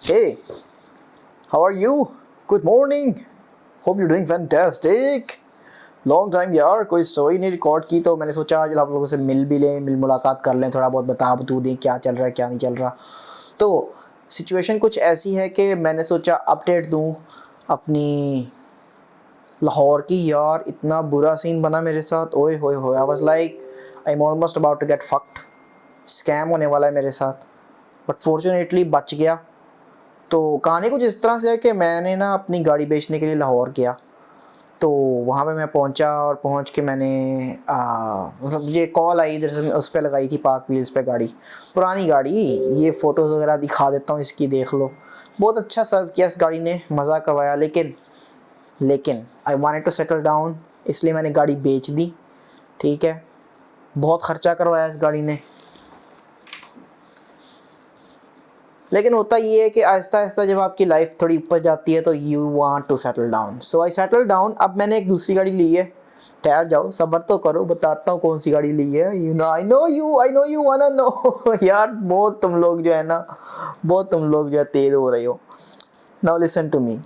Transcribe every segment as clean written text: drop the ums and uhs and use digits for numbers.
Hey, how are you? Good morning. Hope you're doing fantastic. Long time यार, कोई story नहीं record की, तो मैंने सोचा आज आप लोगों से मिल भी लें, मिल मुलाकात कर लें, थोड़ा बहुत बता दें क्या चल रहा है क्या नहीं चल रहा। तो सिचुएशन कुछ ऐसी है कि मैंने सोचा अपडेट दूं अपनी लाहौर की। यार इतना बुरा सीन बना मेरे साथ, ओए होए होए, I was like I am almost about to get fucked. Scam होने वाला है मेरे साथ, बट फॉर्चुनेटली बच गया। तो कहानी कुछ इस तरह से है कि मैंने ना अपनी गाड़ी बेचने के लिए लाहौर गया। तो वहाँ पे मैं पहुँचा और पहुँच के मैंने मतलब ये कॉल आई इधर से, उस पर लगाई थी पार्क व्हील्स पे गाड़ी, पुरानी गाड़ी। ये फ़ोटोज़ वगैरह दिखा देता हूँ इसकी, देख लो। बहुत अच्छा सर्व किया इस गाड़ी ने, मज़ा करवाया। लेकिन I wanted to settle down, इसलिए मैंने गाड़ी बेच दी। ठीक है, बहुत ख़र्चा करवाया इस गाड़ी ने। लेकिन होता ये है कि आहिस्ता आहिस्ता जब आपकी लाइफ थोड़ी ऊपर जाती है तो you want to settle down. So I settle down. अब मैंने एक दूसरी गाड़ी ली है। ठहर जाओ, सब्र तो करो, बताता हूँ कौन सी गाड़ी ली है। I know you wanna know. यार बहुत तुम लोग जो है ना, बहुत तुम लोग जो है तेज़ हो रहे हो। Now listen to me.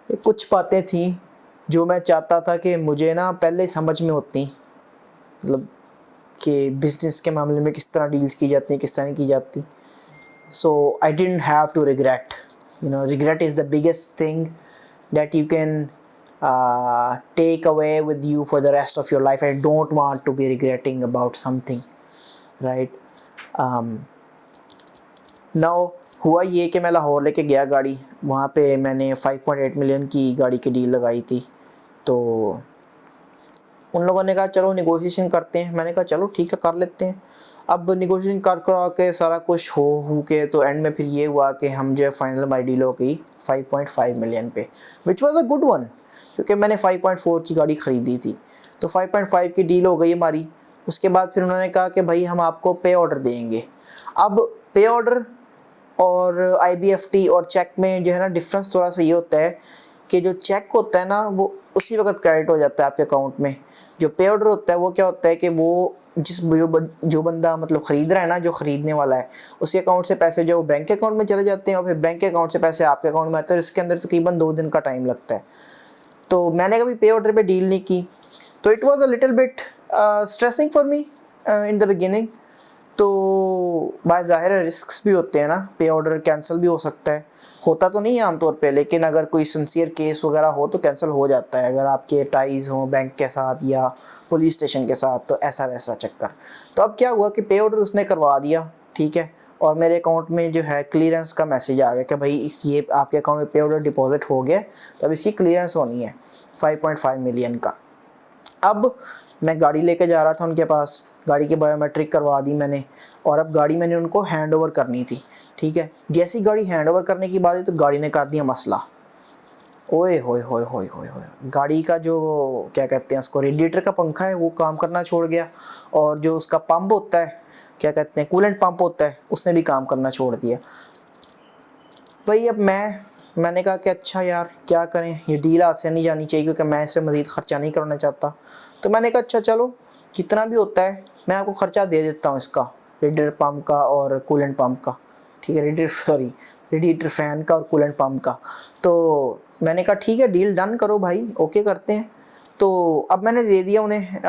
कुछ बातें थी जो मैं चाहता था कि मुझे ना पहले समझ में होती, मतलब कि बिज़नेस के मामले में किस तरह डील्स की जाती हैं, किस तरह नहीं की जाती। So I didn't have to regret. Regret is the biggest thing that you can take away with you for the rest of your life. I don't want to be regretting about something, right? Now हुआ ये कि मैं लाहौर लेके गया गाड़ी। वहाँ पे मैंने 5.8 मिलियन की गाड़ी की डील लगाई थी। तो उन लोगों ने कहा चलो नेगोशिएशन करते हैं। मैंने कहा चलो ठीक है, कर लेते हैं। अब नेगोशिएशन कर के सारा कुछ हो के तो एंड में फिर ये हुआ कि हम जो है फाइनल हमारी डील हो गई 5.5 मिलियन पे, which was a good one, क्योंकि मैंने 5.4 की गाड़ी ख़रीदी थी। तो 5.5 की डील हो गई हमारी। उसके बाद फिर उन्होंने कहा कि भाई हम आपको पे ऑर्डर देंगे। अब पे ऑर्डर और IBFT और चेक में जो है ना डिफरेंस थोड़ा सा ये होता है कि जो चेक होता है ना वो उसी वक्त क्रेडिट हो जाता है आपके अकाउंट में। जो पे ऑर्डर होता है वो क्या होता है कि वो जो बंदा मतलब ख़रीद रहा है ना, जो ख़रीदने वाला है, उसके अकाउंट से पैसे जो बैंक अकाउंट में चले जाते हैं और फिर बैंक के अकाउंट से पैसे आपके अकाउंट में आते हैं। इसके अंदर तकरीबन 2 दिन का टाइम लगता है। तो मैंने कभी पे ऑर्डर पे डील नहीं की, तो it was a little bit stressing for me in the beginning. तो बाज़ाहिर रिस्क्स भी होते हैं ना, पे ऑर्डर कैंसिल भी हो सकता है। होता तो नहीं है आमतौर पे, लेकिन अगर कोई सिंसियर केस वगैरह हो तो कैंसिल हो जाता है, अगर आपके टाइज़ हों बैंक के साथ या पुलिस स्टेशन के साथ, तो ऐसा वैसा चक्कर। तो अब क्या हुआ कि पे ऑर्डर उसने करवा दिया, ठीक है, और मेरे अकाउंट में जो है क्लियरेंस का मैसेज आ गया कि भाई ये आपके अकाउंट में पे ऑर्डर डिपॉजिट हो गया, तो अब इसकी क्लियरेंस होनी है 5.5 मिलियन का। अब मैं गाड़ी लेके जा रहा था उनके पास, गाड़ी की बायोमेट्रिक करवा दी मैंने, और अब गाड़ी मैंने उनको हैंड ओवर करनी थी। ठीक है, जैसी गाड़ी हैंड ओवर करने की बात है तो गाड़ी ने कर दिया मसला। ओए होए होए होए होए होए, गाड़ी का जो क्या कहते हैं उसको, रेडिएटर का पंखा है वो काम करना छोड़ गया, और जो उसका पंप होता है, क्या कहते हैं कूलेंट पंप होता है, उसने भी काम करना छोड़ दिया। भाई अब मैंने कहा कि अच्छा यार क्या करें, ये डील हाथ से नहीं जानी चाहिए, क्योंकि मैं इससे मज़ीद ख़र्चा नहीं करना चाहता। तो मैंने कहा अच्छा चलो जितना भी होता है मैं आपको ख़र्चा दे देता हूँ इसका, रेडिएटर पंप का और कूलेंट पंप का। ठीक है, रेडिएटर फ़ैन का और कूलेंट पंप का। तो मैंने कहा ठीक है डील डन करो भाई, ओके करते हैं। तो अब मैंने दे दिया उन्हें,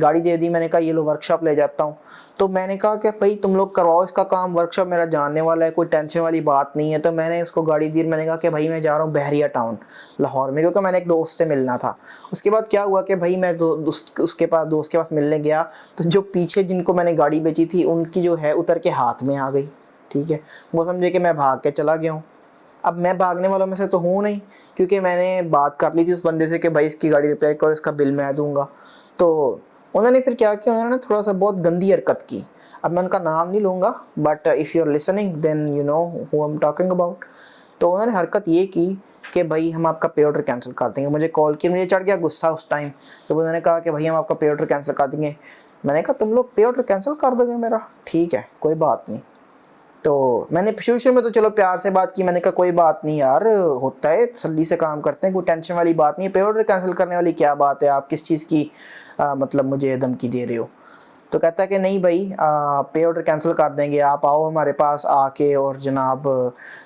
गाड़ी दे दी। मैंने कहा ये लो वर्कशॉप ले जाता हूँ। तो मैंने कहा कि भाई तुम लोग करवाओ इसका काम, वर्कशॉप मेरा जानने वाला है, कोई टेंशन वाली बात नहीं है। तो मैंने उसको गाड़ी दी, मैंने कहा कि भाई मैं जा रहा हूँ बहरिया टाउन लाहौर में, क्योंकि मैंने एक दोस्त से मिलना था। उसके बाद क्या हुआ कि भाई मैं उसके पास दोस्त के पास मिलने गया, तो जो पीछे जिनको मैंने गाड़ी बेची थी उनकी जो है उतर के हाथ में आ गई। ठीक है, वो समझे कि मैं भाग के चला गया हूँ। अब मैं भागने वालों में से तो हूँ नहीं, क्योंकि मैंने बात कर ली थी उस बंदे से कि भाई इसकी गाड़ी रिपेयर करो, इसका बिल मैं दूंगा। तो उन्होंने फिर क्या किया, उन्होंने थोड़ा सा बहुत गंदी हरकत की। अब मैं उनका नाम नहीं लूँगा, but if you are listening then you know who I am talking about. तो उन्होंने हरकत ये की कि भाई हम आपका पे ऑर्डर कैंसिल कर देंगे। मुझे कॉल की, मुझे चढ़ गया गुस्सा उस टाइम जब उन्होंने कहा कि भाई हम आपका पे ऑर्डर कैंसिल कर देंगे। मैंने कहा तुम लोग पे ऑर्डर कैंसिल कर दोगे मेरा? ठीक है कोई बात नहीं। तो मैंने शुरू में तो चलो प्यार से बात की, मैंने कहा कोई बात नहीं यार, होता है, तसल्ली से काम करते हैं, कोई टेंशन वाली बात नहीं है, पे ऑर्डर कैंसिल करने वाली क्या बात है, आप किस चीज़ की मतलब मुझे धमकी दे रहे हो। तो कहता है कि नहीं भाई, पे ऑर्डर कैंसिल कर देंगे, आप आओ हमारे पास आके और जनाब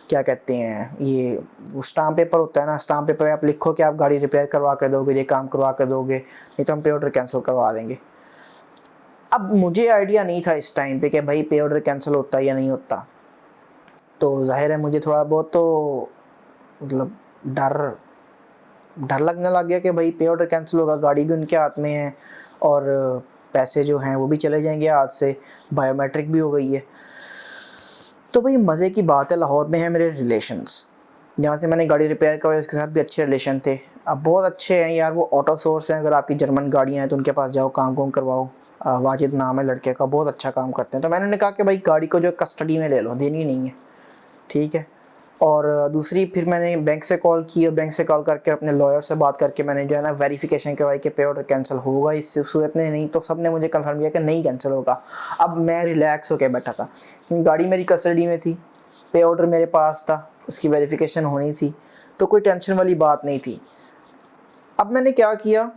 क्या कहते हैं, ये वो स्टाम्प पेपर होता है ना, स्टाम्प पेपर आप लिखो कि आप गाड़ी रिपेयर करवा के दोगे, ये काम करवा के दोगे, नहीं तो हम पे ऑर्डर कैंसिल करवा देंगे। अब मुझे आइडिया नहीं था इस टाइम पे कि भाई पे ऑर्डर कैंसिल होता है या नहीं होता, तो जाहिर है मुझे थोड़ा बहुत तो मतलब डर लगने लग गया कि भाई पे ऑर्डर कैंसिल होगा, गाड़ी भी उनके हाथ में है और पैसे जो हैं वो भी चले जाएंगे हाथ से, बायोमेट्रिक भी हो गई है। तो भाई मज़े की बात है, लाहौर में है मेरे रिलेशंस, जहाँ से मैंने गाड़ी रिपेयर करवाई उसके साथ भी अच्छे रिलेशन थे। अब बहुत अच्छे हैं यार, वो ऑटो सोर्स हैं, अगर आपकी जर्मन गाड़ियाँ हैं तो उनके पास जाओ, काम करवाओ। वाजिद नाम है लड़के का, बहुत अच्छा काम करते हैं। तो मैंने उन्हें कहा कि भाई गाड़ी को जो कस्टडी में ले लो, देनी नहीं है, ठीक है। और दूसरी फिर मैंने बैंक से कॉल की, और बैंक से कॉल करके अपने लॉयर से बात करके मैंने जो है ना वेरिफिकेशन करवाई कि पे ऑर्डर कैंसिल होगा इस सूरत में, नहीं तो सब ने मुझे कंफर्म किया कि नहीं कैंसिल होगा। अब मैं रिलैक्स होकर बैठा था, गाड़ी मेरी कस्टडी में थी, पे ऑर्डर मेरे पास था, उसकी वेरिफिकेशन होनी थी, तो कोई टेंशन वाली बात नहीं थी। अब मैंने क्या किया,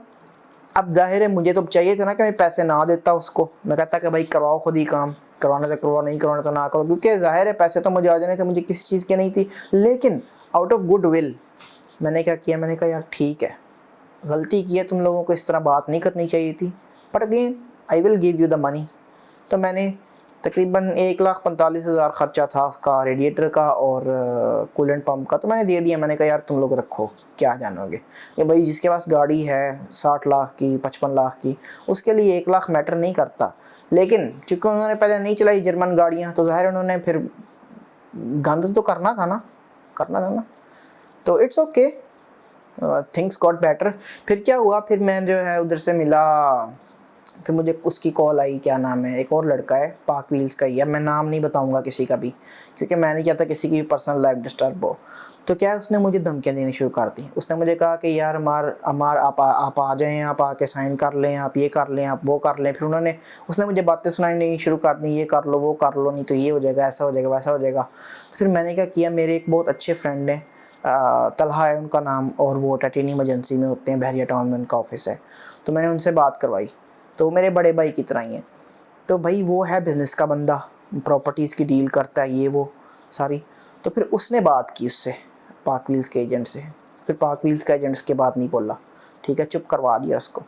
अब जाहिर है मुझे तो चाहिए था ना कि मैं पैसे ना देता उसको, मैं कहता कि भाई करवाओ खुद ही काम, करवाना तो करवाओ, नहीं करवाना तो ना करो, क्योंकि जाहिर है पैसे तो मुझे आ जाने थे, मुझे किसी चीज़ की नहीं थी। लेकिन आउट ऑफ गुड विल मैंने क्या किया, मैंने कहा यार ठीक है, गलती की है, तुम लोगों को इस तरह बात नहीं करनी चाहिए थी, but again I will give you the money. तो मैंने तकरीबन 1,45,000 ख़र्चा था उसका, रेडिएटर का और कूलेंट पंप का, तो मैंने दे दिया। मैंने कहा यार तुम लोग रखो, क्या जानोगे, ये भाई जिसके पास गाड़ी है 60 लाख की, 55 लाख की, उसके लिए 1 लाख मैटर नहीं करता। लेकिन चूँकि उन्होंने पहले नहीं चलाई जर्मन गाड़ियाँ, तो ज़ाहिर उन्होंने फिर गंद तो करना था ना, तो it's okay, things got better. फिर क्या हुआ, फिर मैं जो है उधर से मिला, फिर मुझे उसकी कॉल आई, क्या नाम है, एक और लड़का है, पाक व्हील्स का ही है, मैं नाम नहीं बताऊंगा किसी का भी, क्योंकि मैं नहीं चाहता किसी की भी पर्सनल लाइफ डिस्टर्ब हो। तो क्या है, उसने मुझे धमकियाँ देनी शुरू कर दी। उसने मुझे कहा कि यार अमार आप आ जाएँ, आप आके साइन कर लें, आप ये कर लें, आप वो कर लें। फिर उसने मुझे बातें सुनानी शुरू कर दी, ये कर लो, वो कर लो, नहीं तो ये हो जाएगा, ऐसा हो जाएगा, वैसा हो जाएगा। तो फिर मैंने क्या किया, मेरे एक बहुत अच्छे फ्रेंड हैं, तलहा है उनका नाम, और वो टाइटेनियम एजेंसी में होते हैं, बहरिया टाउन में उनका ऑफिस है। तो मैंने उनसे बात करवाई, तो मेरे बड़े भाई की तरह ही हैं। तो भाई वो है बिज़नेस का बंदा, प्रॉपर्टीज़ की डील करता है, ये वो सारी। तो फिर उसने बात की उससे, पाक व्हील्स के एजेंट से। फिर पाक व्हील्स का एजेंट उसके बात नहीं बोला, ठीक है, चुप करवा दिया उसको।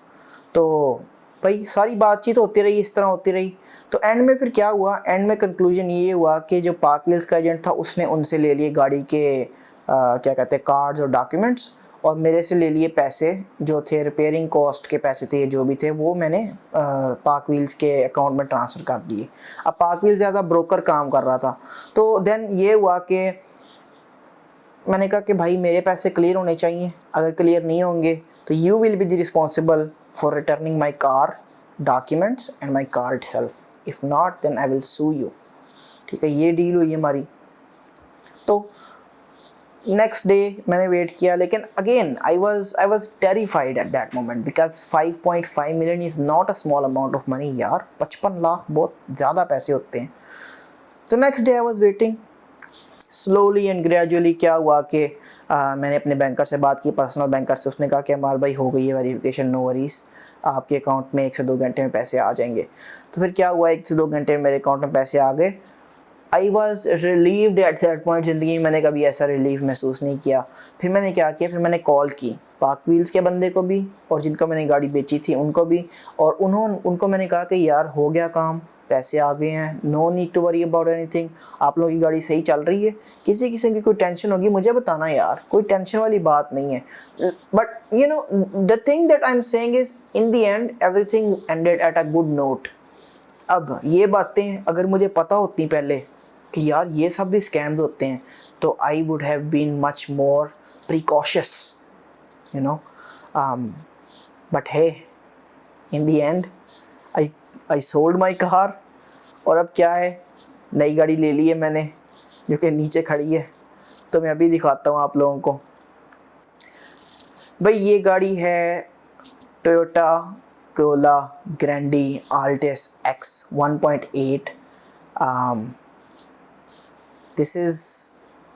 तो भाई सारी बातचीत होती रही, इस तरह होती रही। तो एंड में फिर क्या हुआ, एंड में कंक्लूजन ये हुआ कि जो पाक व्हील्स का एजेंट था उसने उनसे ले लिए गाड़ी के क्या कहते हैं, कार्ड्स और डॉक्यूमेंट्स, और मेरे से ले लिए पैसे जो थे, रिपेयरिंग कॉस्ट के पैसे थे, जो भी थे वो मैंने पाक व्हील्स के अकाउंट में ट्रांसफ़र कर दिए। अब पाक व्हील्स ज़्यादा ब्रोकर काम कर रहा था। तो देन ये हुआ कि मैंने कहा कि भाई मेरे पैसे क्लियर होने चाहिए, अगर क्लियर नहीं होंगे तो you will be the responsible for returning my car documents and my car itself, if not then I will sue you. ठीक है, ये डील हुई हमारी। तो नेक्स्ट डे मैंने वेट किया, लेकिन again I was terrified at that moment, because 5.5 million is not a small amount of money यार, 55 लाख बहुत ज़्यादा पैसे होते हैं। तो next day I was waiting, slowly and gradually क्या हुआ कि मैंने अपने बैंकर से बात की, पर्सनल बैंकर से। उसने कहा कि हमारे भाई हो गई है वेरिफिकेशन, नो वरीज, आपके अकाउंट में 1 से 2 घंटे में पैसे आ जाएंगे। तो फिर क्या हुआ, 1 से 2 घंटे में मेरे अकाउंट में पैसे आ गए। I was relieved at that point. ज़िंदगी में मैंने कभी ऐसा रिलीफ महसूस नहीं किया। फिर मैंने क्या किया, फिर मैंने कॉल की पाक व्हील्स के बंदे को भी, और जिनको मैंने गाड़ी बेची थी उनको भी, और उनको मैंने कहा कि यार हो गया काम, पैसे आ गए हैं, no need to worry about anything, आप लोगों की गाड़ी सही चल रही है, किसी किस्म की कोई टेंशन होगी मुझे बताना यार, कोई टेंशन वाली बात नहीं है। But you know the thing that I am saying is, in the and everything ended at a good note. अब ये बातें अगर मुझे पता होती पहले कि यार ये सब भी स्कैम्स होते हैं, तो I would have been much more precautious, you know. But hey, in the end I sold my car, और अब क्या है, नई गाड़ी ले ली है मैंने, जो कि नीचे खड़ी है। तो मैं अभी दिखाता हूँ आप लोगों को। भाई ये गाड़ी है Toyota Corolla Grande Altis X 1.8। This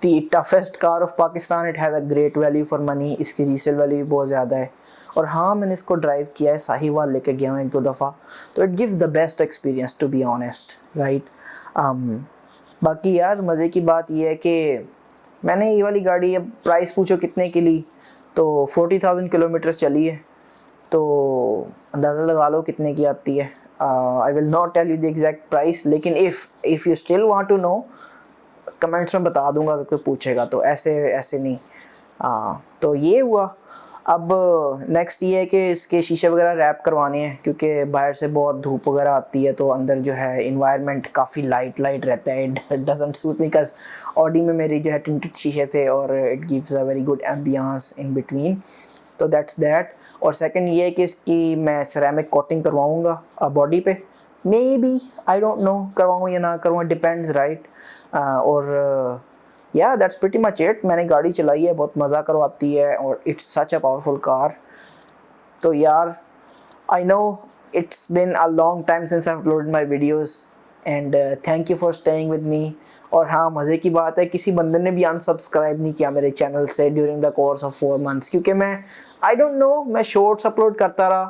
the toughest car of Pakistan, it has a great value for money, इसकी रीसेल वैल्यू भी बहुत ज़्यादा है। और हाँ, मैंने इसको ड्राइव किया है, साहिवाल लेके गया हूँ 1-2 दफ़ा, तो it gives the best experience to be honest, right. बाकी यार मज़े की बात यह है कि मैंने ये वाली गाड़ी, अब प्राइस पूछो कितने की ली, तो 40,000 किलोमीटर्स चली है, तो अंदाज़ा लगा लो कितने की आती है। I will not tell you the exact price, लेकिन if you still want to know, comments में बता दूंगा अगर कोई पूछेगा, तो ऐसे नहीं। तो ये हुआ। अब नेक्स्ट ये है कि इसके शीशे वगैरह रैप करवाने हैं, क्योंकि बाहर से बहुत धूप वगैरह आती है, तो अंदर जो है इन्वायरमेंट काफ़ी लाइट रहता है। It doesn't suit me, because Audi में मेरी जो है टिंटेड शीशे थे और it gives a very good ambience in between, तो दैट्स दैट। और सेकंड ये है कि इसकी मैं सिरेमिक कोटिंग करवाऊँगा बॉडी पे, maybe, I don't know करवाऊँ या ना करवाऊँ, डिपेंड्स, राइट। और या दैट्स प्रीटी मच इट। मैंने गाड़ी चलाई है, बहुत मज़ा करवाती है, और it's such a powerful car. तो यार I know it's been a long time since I uploaded my videos, and thank you for staying with me. और हाँ, मज़े की बात है, किसी बंदे ने भी अनसब्सक्राइब नहीं किया मेरे चैनल से during the course of 4 months, क्योंकि मैं आई डोंट नो, मैं शॉर्ट्स अपलोड करता रहा,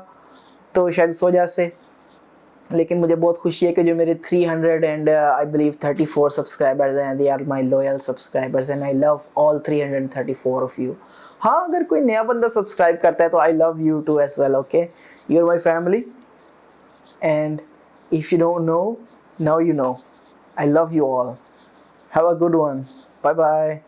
तो शायद इस वजह से। लेकिन मुझे बहुत खुशी है कि जो मेरे 300 एंड आई बिलीव 34 सब्सक्राइबर्स हैं, they are my loyal subscribers, and I love all 334 of you. हाँ, अगर कोई नया बंदा सब्सक्राइब करता है तो I love you too as well, okay. You are my family, and if you don't know, now you know. I love you all. Have a good one. Bye bye.